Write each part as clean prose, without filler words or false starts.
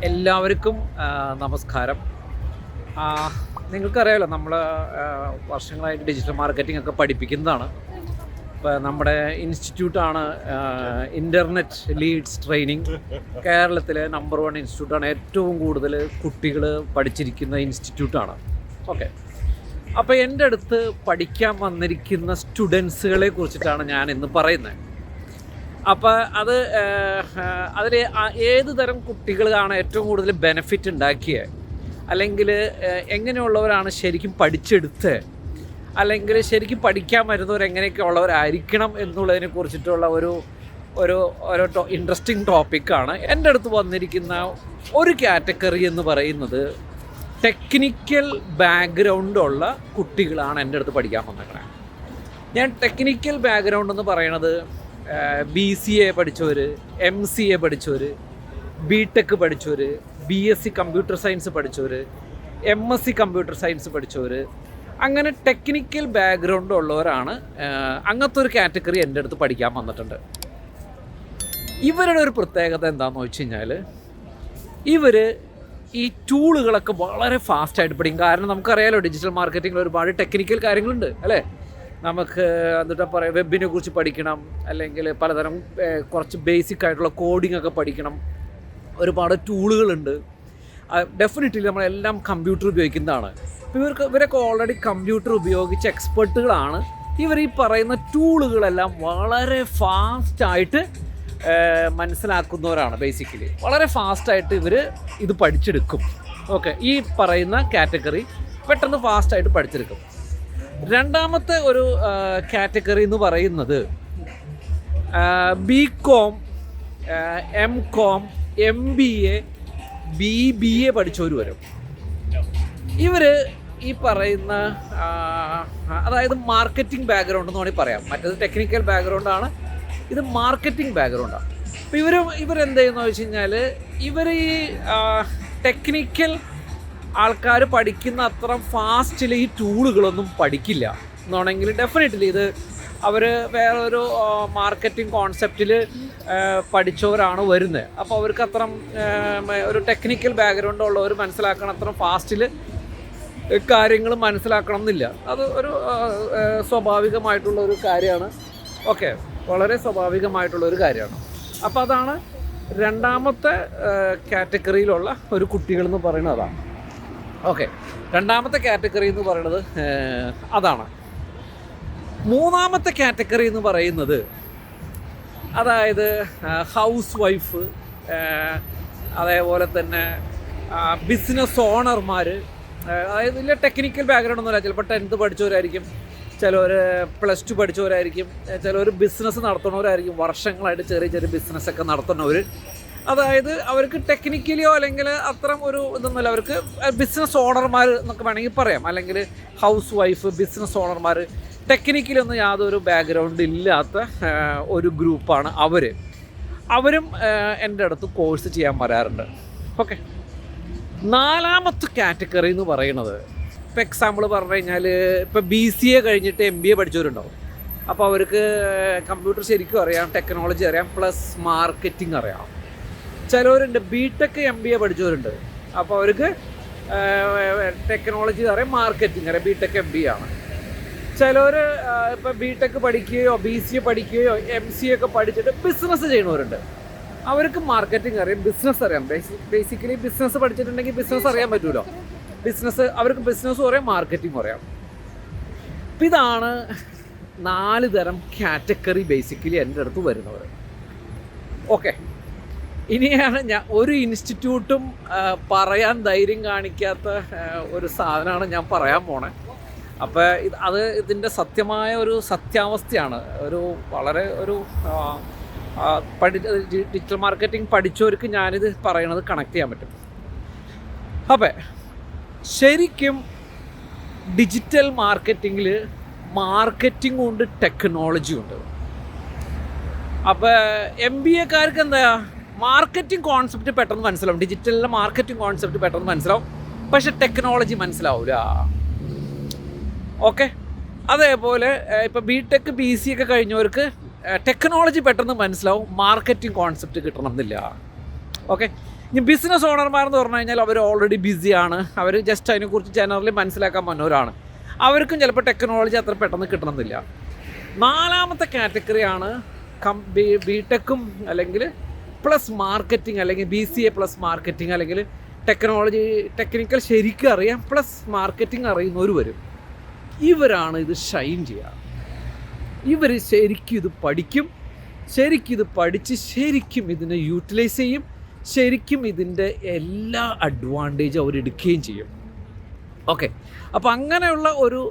എല്ലാവർക്കും നമസ്കാരം. നിങ്ങൾക്കറിയാമല്ലോ, നമ്മൾ വർഷങ്ങളായിട്ട് ഡിജിറ്റൽ മാർക്കറ്റിംഗ് ഒക്കെ പഠിപ്പിക്കുന്നതാണ്. ഇപ്പോൾ നമ്മുടെ ഇൻസ്റ്റിറ്റ്യൂട്ടാണ് ഇൻ്റർനെറ്റ് ലീഡ്സ് ട്രെയിനിങ്. കേരളത്തിലെ നമ്പർ 1 ഇൻസ്റ്റിറ്റ്യൂട്ടാണ്. ഏറ്റവും കൂടുതൽ കുട്ടികൾ പഠിച്ചിരിക്കുന്ന ഇൻസ്റ്റിറ്റ്യൂട്ടാണ്. ഓക്കെ, അപ്പോൾ എൻ്റെ അടുത്ത് പഠിക്കാൻ വന്നിരിക്കുന്ന സ്റ്റുഡൻസുകളെ കുറിച്ചിട്ടാണ് ഞാൻ ഇന്ന് പറയുന്നത്. അപ്പോൾ അതിൽ ഏത് തരം കുട്ടികളാണ് ഏറ്റവും കൂടുതൽ ബെനിഫിറ്റ് ഉണ്ടാക്കിയത്, അല്ലെങ്കിൽ എങ്ങനെയുള്ളവരാണ് ശരിക്കും പഠിച്ചെടുത്ത്, അല്ലെങ്കിൽ ശരിക്കും പഠിക്കാൻ വരുന്നവർ എങ്ങനെയൊക്കെ ഉള്ളവരായിരിക്കണം എന്നുള്ളതിനെ കുറിച്ചിട്ടുള്ള ഒരു ഇൻട്രസ്റ്റിംഗ് ടോപ്പിക്കാണ്. എൻ്റെ അടുത്ത് വന്നിരിക്കുന്ന ഒരു കാറ്റഗറി എന്ന് പറയുന്നത് ടെക്നിക്കൽ ബാക്ക്ഗ്രൗണ്ടുള്ള കുട്ടികളാണ് എൻ്റെ അടുത്ത് പഠിക്കാൻ വന്നിരിക്കുന്നത്. ഞാൻ ടെക്നിക്കൽ ബാക്ക്ഗ്രൗണ്ട് എന്ന് പറയണത് BCA പഠിച്ചവർ, MCA പഠിച്ചവർ, BTech പഠിച്ചവർ, BSc കമ്പ്യൂട്ടർ സയൻസ് പഠിച്ചവർ, MSc കമ്പ്യൂട്ടർ സയൻസ് പഠിച്ചവർ, അങ്ങനെ ടെക്നിക്കൽ ബാക്ക്ഗ്രൗണ്ട് ഉള്ളവരാണ്. അങ്ങനത്തെ ഒരു കാറ്റഗറി എൻ്റെ അടുത്ത് പഠിക്കാൻ വന്നിട്ടുണ്ട്. ഇവരുടെ ഒരു പ്രത്യേകത എന്താണെന്ന് വെച്ച് കഴിഞ്ഞാൽ, ഇവർ ഈ ടൂളുകളൊക്കെ വളരെ ഫാസ്റ്റായിട്ട് പഠിക്കും. കാരണം നമുക്കറിയാലോ, ഡിജിറ്റൽ മാർക്കറ്റിങ്ങിൽ ഒരുപാട് ടെക്നിക്കൽ കാര്യങ്ങളുണ്ട് അല്ലേ. നമുക്ക് എന്നിട്ട് പറയാം, വെബിനെ കുറിച്ച് പഠിക്കണം, അല്ലെങ്കിൽ പലതരം കുറച്ച് ബേസിക് ആയിട്ടുള്ള കോഡിംഗ് ഒക്കെ പഠിക്കണം. ഒരുപാട് ടൂളുകളുണ്ട്. ഡെഫിനറ്റ്ലി നമ്മളെല്ലാം കമ്പ്യൂട്ടർ ഉപയോഗിക്കുന്നതാണ്. ഇവരൊക്കെ ഓൾറെഡി കമ്പ്യൂട്ടർ ഉപയോഗിച്ച എക്സ്പെർട്ടുകളാണ്. ഇവർ ഈ പറയുന്ന ടൂളുകളെല്ലാം വളരെ ഫാസ്റ്റായിട്ട് മനസ്സിലാക്കുന്നവരാണ്. ബേസിക്കലി വളരെ ഫാസ്റ്റായിട്ട് ഇവർ ഇത് പഠിച്ചെടുക്കും. ഓക്കെ, ഈ പറയുന്ന കാറ്റഗറി പെട്ടെന്ന് ഫാസ്റ്റായിട്ട് പഠിച്ചെടുക്കും. രണ്ടാമത്തെ ഒരു കാറ്റഗറി എന്ന് പറയുന്നത് BCom, MCom, MBA, BBA പഠിച്ചവർ വരും. ഇവർ ഈ പറയുന്ന അതായത് മാർക്കറ്റിംഗ് ബാക്ക്ഗ്രൗണ്ട് എന്ന് വേണമെങ്കിൽ പറയാം. മറ്റേത് ടെക്നിക്കൽ ബാക്ക്ഗ്രൗണ്ടാണ്, ഇത് മാർക്കറ്റിംഗ് ബാക്ക്ഗ്രൗണ്ടാണ്. അപ്പോൾ ഇവരെന്ത് ചെയ്യുന്നത് വെച്ച് കഴിഞ്ഞാൽ, ഇവർ ഈ ടെക്നിക്കൽ ആൾക്കാർ പഠിക്കുന്ന അത്ര ഫാസ്റ്റിൽ ഈ ടൂളുകളൊന്നും പഠിക്കില്ല എന്നാണെങ്കിൽ ഡെഫിനറ്റ്ലി ഇത് അവർ വേറൊരു മാർക്കറ്റിംഗ് കോൺസെപ്റ്റിൽ പഠിച്ചവരാണ് വരുന്നത്. അപ്പോൾ അവർക്ക് അത്ര ഒരു ടെക്നിക്കൽ ബാക്ക്ഗ്രൗണ്ട് ഉള്ളവർ മനസ്സിലാക്കണം അത്ര ഫാസ്റ്റിൽ കാര്യങ്ങൾ മനസ്സിലാക്കണം എന്നില്ല. അത് ഒരു സ്വാഭാവികമായിട്ടുള്ള ഒരു കാര്യമാണ്. ഓക്കെ, വളരെ സ്വാഭാവികമായിട്ടുള്ള ഒരു കാര്യമാണ്. അപ്പോൾ അതാണ് രണ്ടാമത്തെ കാറ്റഗറിയിലുള്ള ഒരു കുട്ടികളെന്ന് പറയുന്നത്. അതാണ്. ഓക്കെ, രണ്ടാമത്തെ കാറ്റഗറി എന്ന് പറയുന്നത് അതാണ്. മൂന്നാമത്തെ കാറ്റഗറി എന്ന് പറയുന്നത് അതായത് ഹൗസ് വൈഫ്, അതേപോലെ തന്നെ ബിസിനസ് ഓണർമാർ. അതായത് വലിയ ടെക്നിക്കൽ ബാക്ക്ഗ്രൗണ്ട് ഒന്നുമില്ല. ചിലപ്പോൾ 10th പഠിച്ചവരായിരിക്കും, ചിലവർ +2 പഠിച്ചവരായിരിക്കും, ചിലവർ ബിസിനസ് നടത്തുന്നവരായിരിക്കും, വർഷങ്ങളായിട്ട് ചെറിയ ചെറിയ ബിസിനസ്സൊക്കെ നടത്തുന്നവർ. അതായത് അവർക്ക് ടെക്നിക്കലിയോ അല്ലെങ്കിൽ അത്തരം ഒരു ഇതൊന്നുമില്ല. അവർക്ക് ബിസിനസ് ഓണർമാർ എന്നൊക്കെ വേണമെങ്കിൽ പറയാം, അല്ലെങ്കിൽ ഹൗസ് വൈഫ്, ബിസിനസ് ഓണർമാർ. ടെക്നിക്കലൊന്നും യാതൊരു ബാക്ക്ഗ്രൗണ്ട് ഇല്ലാത്ത ഒരു ഗ്രൂപ്പാണ് അവരും എൻ്റെ അടുത്ത് കോഴ്സ് ചെയ്യാൻ വരാറുണ്ട്. ഓക്കെ, നാലാമത്തെ കാറ്റഗറി എന്ന് പറയുന്നത്, ഇപ്പോൾ എക്സാമ്പിൾ പറഞ്ഞു കഴിഞ്ഞാൽ, ഇപ്പോൾ BCA കഴിഞ്ഞിട്ട് MBA പഠിച്ചവരുണ്ടാവും. അപ്പോൾ അവർക്ക് കമ്പ്യൂട്ടർ ശരിക്കും അറിയാം, ടെക്നോളജി അറിയാം, പ്ലസ് മാർക്കറ്റിംഗ് അറിയാം. ചിലവരുണ്ട് BTech MBA പഠിച്ചവരുണ്ട്. അപ്പോൾ അവർക്ക് ടെക്നോളജി അറിയാം, മാർക്കറ്റിംഗ് അറിയാം. BTech MBA ആണ്. ചിലവർ ഇപ്പോൾ BTech പഠിക്കുകയോ BCA പഠിക്കുകയോ MCA ഒക്കെ പഠിച്ചിട്ട് ബിസിനസ് ചെയ്യുന്നവരുണ്ട്. അവർക്ക് മാർക്കറ്റിംഗ് അറിയാം, ബിസിനസ് അറിയാം. ബേസിക്കലി ബിസിനസ് പഠിച്ചിട്ടുണ്ടെങ്കിൽ ബിസിനസ് അറിയാൻ പറ്റുമല്ലോ. അവർക്ക് ബിസിനസ്സും അറിയാം, മാർക്കറ്റിംഗും അറിയാം. അപ്പം ഇതാണ് 4 തരം കാറ്റഗറി ബേസിക്കലി എൻ്റെ അടുത്ത് വരുന്നവർ. ഓക്കെ, ഇനിയാണ് ഞാൻ ഒരു ഇൻസ്റ്റിറ്റ്യൂട്ടും പറയാൻ ധൈര്യം കാണിക്കാത്ത ഒരു സാധനമാണ് ഞാൻ പറയാൻ പോണേ. അപ്പോൾ ഇതിൻ്റെ സത്യമായ ഒരു സത്യാവസ്ഥയാണ്. വളരെ ഡിജിറ്റൽ മാർക്കറ്റിംഗ് പഠിച്ചവർക്ക് ഞാനിത് പറയണത് കണക്ട് ചെയ്യാൻ പറ്റും. അപ്പോൾ ശരിക്കും ഡിജിറ്റൽ മാർക്കറ്റിങ്ങിൽ മാർക്കറ്റിംഗ് ഉണ്ട്, ടെക്നോളജി ഉണ്ട്. അപ്പോൾ MBAക്കാർക്ക് എന്താ, മാർക്കറ്റിംഗ് കോൺസെപ്റ്റ് പെട്ടെന്ന് മനസ്സിലാവും. ഡിജിറ്റലിലെ മാർക്കറ്റിംഗ് കോൺസെപ്റ്റ് പെട്ടെന്ന് മനസ്സിലാവും, പക്ഷെ ടെക്നോളജി മനസ്സിലാവില്ല. ഓക്കെ, അതേപോലെ ഇപ്പോൾ BTech BCA ഒക്കെ കഴിഞ്ഞവർക്ക് ടെക്നോളജി പെട്ടെന്ന് മനസ്സിലാവും, മാർക്കറ്റിംഗ് കോൺസെപ്റ്റ് കിട്ടണം എന്നില്ല. ഓക്കെ, ഇനി ബിസിനസ് ഓണർമാരെന്ന് പറഞ്ഞു കഴിഞ്ഞാൽ അവർ ഓൾറെഡി ബിസിയാണ്, അവർ ജസ്റ്റ് അതിനെക്കുറിച്ച് ജനറലി മനസ്സിലാക്കാൻ വന്നവരാണ്. അവർക്കും ചിലപ്പോൾ ടെക്നോളജി അത്ര പെട്ടെന്ന് കിട്ടണമെന്നില്ല. നാലാമത്തെ കാറ്റഗറിയാണ് ബിടെക്കും അല്ലെങ്കിൽ പ്ലസ് മാർക്കറ്റിംഗ്, അല്ലെങ്കിൽ BCA പ്ലസ് മാർക്കറ്റിംഗ്, അല്ലെങ്കിൽ ടെക്നിക്കൽ ശരിക്കും അറിയാം പ്ലസ് മാർക്കറ്റിംഗ് അറിയുന്നവർ വരും. ഇവരാണ് ഇത് ഷൈൻ ചെയ്യുക. ഇവർ ശരിക്കും ഇത് പഠിക്കും, ശരിക്കും ഇത് പഠിച്ച് ശരിക്കും ഇതിനെ യൂട്ടിലൈസ് ചെയ്യും, ശരിക്കും ഇതിൻ്റെ എല്ലാ അഡ്വാൻറ്റേജും അവരെടുക്കുകയും ചെയ്യും. ഓക്കെ, അപ്പോൾ അങ്ങനെയുള്ള ഒരു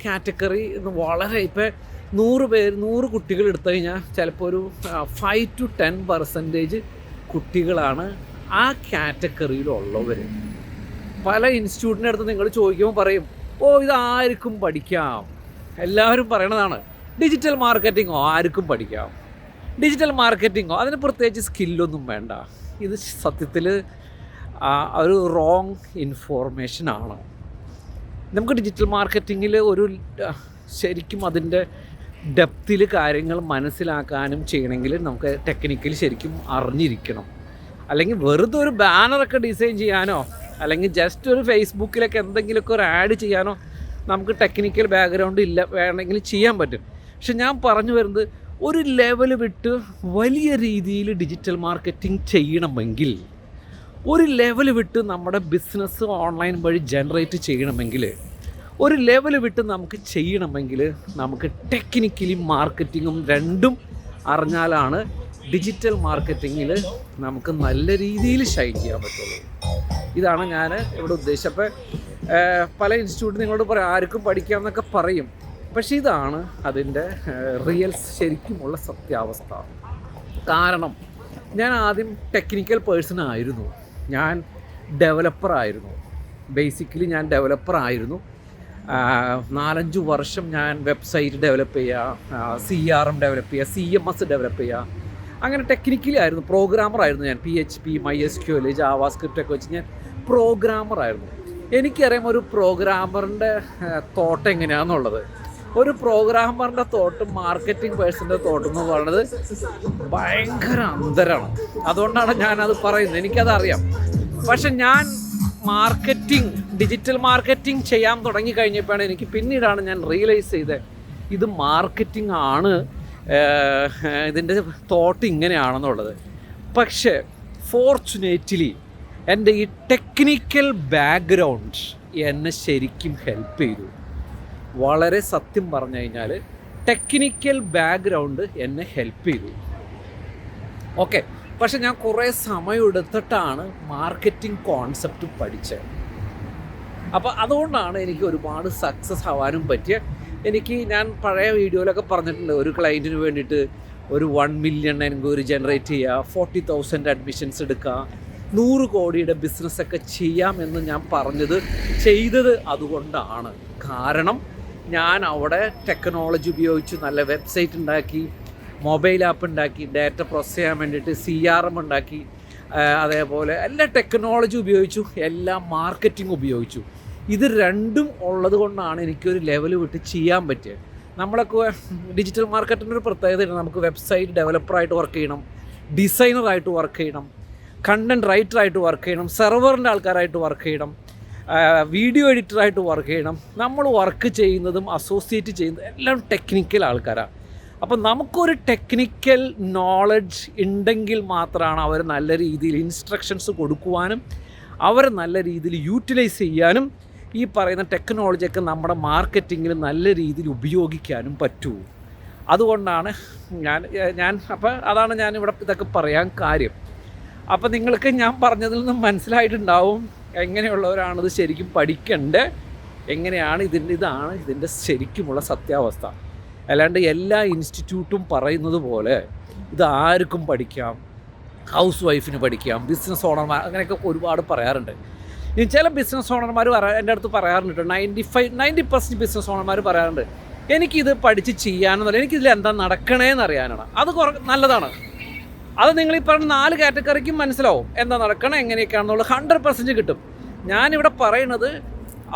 കാറ്റഗറി വളരെ ഇപ്പോൾ 100 കുട്ടികൾ എടുത്തു കഴിഞ്ഞാൽ ചിലപ്പോൾ ഒരു 5 to 10% കുട്ടികളാണ് ആ കാറ്റഗറിയിലുള്ളവർ. പല ഇൻസ്റ്റിറ്റ്യൂട്ടിൻ്റെ അടുത്ത് നിങ്ങൾ ചോദിക്കുമ്പോൾ പറയും, ഓ ഇതാർക്കും പഠിക്കാം. എല്ലാവരും പറയണതാണ് ഡിജിറ്റൽ മാർക്കറ്റിങ്ങോ ആർക്കും പഠിക്കാം, ഡിജിറ്റൽ മാർക്കറ്റിങ്ങോ അതിന് പ്രത്യേകിച്ച് സ്കില്ലൊന്നും വേണ്ട. ഇത് സത്യത്തിൽ ഒരു റോങ് ഇൻഫോർമേഷനാണ്. നമുക്ക് ഡിജിറ്റൽ മാർക്കറ്റിങ്ങിൽ ഒരു ശരിക്കും അതിൻ്റെ ഡെപ്തിൽ കാര്യങ്ങൾ മനസ്സിലാക്കാനും ചെയ്യണമെങ്കിൽ നമുക്ക് ടെക്നിക്കലി ശരിക്കും അറിഞ്ഞിരിക്കണം. അല്ലെങ്കിൽ വെറുതെ ഒരു ബാനറൊക്കെ ഡിസൈൻ ചെയ്യാനോ അല്ലെങ്കിൽ ജസ്റ്റ് ഒരു ഫേസ്ബുക്കിലൊക്കെ എന്തെങ്കിലുമൊക്കെ ഒരു ആഡ് ചെയ്യാനോ നമുക്ക് ടെക്നിക്കൽ ബാക്ക്ഗ്രൗണ്ട് ഇല്ല വേണമെങ്കിൽ ചെയ്യാൻ പറ്റും. പക്ഷെ ഞാൻ പറഞ്ഞു വരുന്നത് ഒരു ലെവൽ വിട്ട് വലിയ രീതിയിൽ ഡിജിറ്റൽ മാർക്കറ്റിംഗ് ചെയ്യണമെങ്കിൽ, ഒരു ലെവൽ വിട്ട് നമ്മുടെ ബിസിനസ് ഓൺലൈൻ വഴി ജനറേറ്റ് ചെയ്യണമെങ്കിൽ, ഒരു ലെവൽ വിട്ട് നമുക്ക് ചെയ്യണമെങ്കിൽ നമുക്ക് ടെക്നിക്കലി മാർക്കറ്റിങ്ങും രണ്ടും അറിഞ്ഞാലാണ് ഡിജിറ്റൽ മാർക്കറ്റിങ്ങിൽ നമുക്ക് നല്ല രീതിയിൽ ഷൈൻ ചെയ്യാൻ പറ്റുള്ളൂ. ഇതാണ് ഞാൻ ഇവിടെ ഉദ്ദേശിച്ചപ്പോൾ. പല ഇൻസ്റ്റിറ്റ്യൂട്ട് നിങ്ങളോട് പറയും ആർക്കും പഠിക്കാമെന്നൊക്കെ പറയും, പക്ഷേ ഇതാണ് അതിൻ്റെ റിയൽ ശരിക്കുമുള്ള സത്യാവസ്ഥ. കാരണം ഞാൻ ആദ്യം ടെക്നിക്കൽ പേഴ്സൺ ആയിരുന്നു, ഞാൻ ഡെവലപ്പറായിരുന്നു. ബേസിക്കലി ഞാൻ ഡെവലപ്പറായിരുന്നു. 4-5 വർഷം ഞാൻ വെബ്സൈറ്റ് ഡെവലപ്പ് ചെയ്യുക, CRM ഡെവലപ്പ് ചെയ്യുക, CMS ഡെവലപ്പ് ചെയ്യുക, അങ്ങനെ ടെക്നിക്കലി ആയിരുന്നു. പ്രോഗ്രാമറായിരുന്നു ഞാൻ. PHP, MySQL, JavaScript ഒക്കെ വെച്ച് ഞാൻ പ്രോഗ്രാമറായിരുന്നു. എനിക്കറിയാം ഒരു പ്രോഗ്രാമറിൻ്റെ തോട്ട് എങ്ങനെയാണെന്നുള്ളത്. ഒരു പ്രോഗ്രാമറിൻ്റെ തോട്ടും മാർക്കറ്റിംഗ് പേഴ്സൻ്റെ തോട്ടും എന്ന് പറയുന്നത് ഭയങ്കര അന്തരമാണ്. അതുകൊണ്ടാണ് ഞാനത് പറയുന്നത്, എനിക്കതറിയാം. പക്ഷെ ഞാൻ ഡിജിറ്റൽ മാർക്കറ്റിംഗ് ചെയ്യാൻ തുടങ്ങിക്കഴിഞ്ഞപ്പോഴാണ് എനിക്ക് പിന്നീടാണ് ഞാൻ റിയലൈസ് ചെയ്തത് ഇത് മാർക്കറ്റിംഗ് ആണ്, ഇതിൻ്റെ തോട്ട് ഇങ്ങനെയാണെന്നുള്ളത്. പക്ഷേ ഫോർച്ചുനേറ്റ്ലി എൻ്റെ ഈ ടെക്നിക്കൽ ബാക്ക്ഗ്രൗണ്ട് എന്നെ ശരിക്കും ഹെൽപ്പ് ചെയ്തു. വളരെ സത്യം പറഞ്ഞു കഴിഞ്ഞാൽ ടെക്നിക്കൽ ബാക്ക്ഗ്രൗണ്ട് എന്നെ ഹെൽപ്പ് ചെയ്തു. ഓക്കെ, പക്ഷെ ഞാൻ കുറേ സമയം എടുത്തിട്ടാണ് മാർക്കറ്റിംഗ് കോൺസെപ്റ്റ് പഠിച്ചത്. അപ്പോൾ അതുകൊണ്ടാണ് എനിക്ക് ഒരുപാട് സക്സസ് ആവാനും പറ്റിയ. ഞാൻ പഴയ വീഡിയോയിലൊക്കെ പറഞ്ഞിട്ടുണ്ട്, ഒരു ക്ലയൻറ്റിന് വേണ്ടിയിട്ട് ഒരു 1 million എൻക്വയറി ജനറേറ്റ് ചെയ്യുക, 40,000 അഡ്മിഷൻസ് എടുക്കുക, 100 കോടിയുടെ ബിസിനസ്സൊക്കെ ചെയ്യാമെന്ന് ഞാൻ ചെയ്തത് അതുകൊണ്ടാണ്. കാരണം ഞാൻ അവിടെ ടെക്നോളജി ഉപയോഗിച്ചു നല്ല വെബ്സൈറ്റ് ഉണ്ടാക്കി, മൊബൈൽ ആപ്പ് ഉണ്ടാക്കി, ഡാറ്റ പ്രോസസ് ചെയ്യാൻ വേണ്ടിയിട്ട് CRM ഉണ്ടാക്കി, അതേപോലെ എല്ലാ ടെക്നോളജി ഉപയോഗിച്ചു, എല്ലാ മാർക്കറ്റിംഗ് ഉപയോഗിച്ചു. ഇത് രണ്ടും ഉള്ളത് കൊണ്ടാണ് എനിക്കൊരു ലെവൽ വിട്ട് ചെയ്യാൻ പറ്റിയത്. നമ്മളൊക്കെ ഡിജിറ്റൽ മാർക്കറ്റിൻ്റെ ഒരു പ്രത്യേകതയാണ്, നമുക്ക് വെബ്സൈറ്റ് ഡെവലപ്പറായിട്ട് വർക്ക് ചെയ്യണം, ഡിസൈനറായിട്ട് വർക്ക് ചെയ്യണം, കണ്ടൻറ് റൈറ്ററായിട്ട് വർക്ക് ചെയ്യണം, സെർവറിൻ്റെ ആൾക്കാരായിട്ട് വർക്ക് ചെയ്യണം, വീഡിയോ എഡിറ്ററായിട്ട് വർക്ക് ചെയ്യണം. നമ്മൾ വർക്ക് ചെയ്യുന്നതും അസോസിയേറ്റ് ചെയ്യുന്നതും എല്ലാം ടെക്നിക്കൽ ആൾക്കാരാണ്. അപ്പം നമുക്കൊരു ടെക്നിക്കൽ നോളജ് ഉണ്ടെങ്കിൽ മാത്രമാണ് അവർ നല്ല രീതിയിൽ ഇൻസ്ട്രക്ഷൻസ് കൊടുക്കുവാനും അവരെ നല്ല രീതിയിൽ യൂട്ടിലൈസ് ചെയ്യാനും ഈ പറയുന്ന ടെക്നോളജിയൊക്കെ നമ്മുടെ മാർക്കറ്റിങ്ങിൽ നല്ല രീതിയിൽ ഉപയോഗിക്കാനും പറ്റൂ. അതുകൊണ്ടാണ് അതാണ് ഞാനിവിടെ ഇതൊക്കെ പറയാൻ കാര്യം. അപ്പോൾ നിങ്ങൾക്ക് ഞാൻ പറഞ്ഞതിൽ നിന്ന് മനസ്സിലായിട്ടുണ്ടാവും എങ്ങനെയുള്ളവരാണിത് ശരിക്കും പഠിക്കേണ്ടത്, എങ്ങനെയാണ് ഇതാണ് ഇതിൻ്റെ ശരിക്കുമുള്ള സത്യാവസ്ഥ. അല്ലാണ്ട് എല്ലാ ഇൻസ്റ്റിറ്റ്യൂട്ടും പറയുന്നത് പോലെ ഇത് ആർക്കും പഠിക്കാം, ഹൗസ് വൈഫിന് പഠിക്കാം, ബിസിനസ് ഓണർമാർ അങ്ങനെയൊക്കെ ഒരുപാട് പറയാറുണ്ട്. ഇനി ചില ബിസിനസ് ഓണർമാർ എൻ്റെ അടുത്ത് പറയാറുണ്ട്, 90% ബിസിനസ് ഓണർമാർ പറയാറുണ്ട് എനിക്കിത് പഠിച്ച് ചെയ്യാനെന്നല്ല, എനിക്കിതിൽ എന്താ നടക്കണേന്ന് അറിയാനാണ്. അത് നല്ലതാണ്. അത് നിങ്ങൾ ഈ പറഞ്ഞ 4 കാറ്റഗറിക്കും മനസ്സിലാവും എന്താ നടക്കണം, എങ്ങനെയൊക്കെയാണെന്നുള്ളത് 100% കിട്ടും. ഞാനിവിടെ പറയുന്നത്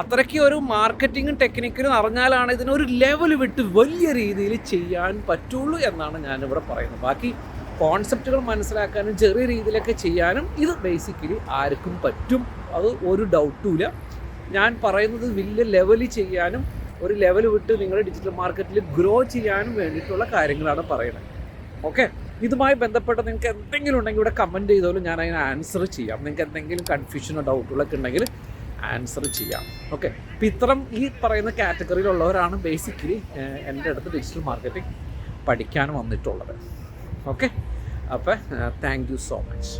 അത്രയ്ക്ക് ഒരു മാർക്കറ്റിങ്ങും ടെക്നിക്കലും അറിഞ്ഞാലാണ് ഇതിനൊരു ലെവൽ വിട്ട് വലിയ രീതിയിൽ ചെയ്യാൻ പറ്റുള്ളൂ എന്നാണ് ഞാനിവിടെ പറയുന്നത്. ബാക്കി കോൺസെപ്റ്റുകൾ മനസ്സിലാക്കാനും ചെറിയ രീതിയിലൊക്കെ ചെയ്യാനും ഇത് ബേസിക്കലി ആർക്കും പറ്റും. അത് ഒരു ഡൗട്ടുമില്ല. ഞാൻ പറയുന്നത് വലിയ ലെവലിൽ ചെയ്യാനും ഒരു ലെവൽ വിട്ട് നിങ്ങളുടെ ഡിജിറ്റൽ മാർക്കറ്റിൽ ഗ്രോ ചെയ്യാനും വേണ്ടിയിട്ടുള്ള കാര്യങ്ങളാണ് പറയുന്നത്. ഓക്കെ, ഇതുമായി ബന്ധപ്പെട്ട് നിങ്ങൾക്ക് എന്തെങ്കിലും ഉണ്ടെങ്കിൽ ഇവിടെ കമൻറ്റ് ചെയ്തോലും ഞാൻ അതിന് ആൻസർ ചെയ്യാം. നിങ്ങൾക്ക് എന്തെങ്കിലും കൺഫ്യൂഷനോ ഡൗട്ടുകളൊക്കെ ഉണ്ടെങ്കിൽ ആൻസർ ചെയ്യാം. ഓക്കെ, അപ്പോൾ ഇത്തരം ഈ പറയുന്ന കാറ്റഗറിയിലുള്ളവരാണ് ബേസിക്കലി എൻ്റെ അടുത്ത് ഡിജിറ്റൽ മാർക്കറ്റിംഗ് പഠിക്കാൻ വന്നിട്ടുള്ളത്. ഓക്കെ, അപ്പോൾ താങ്ക് യു സോ മച്ച്.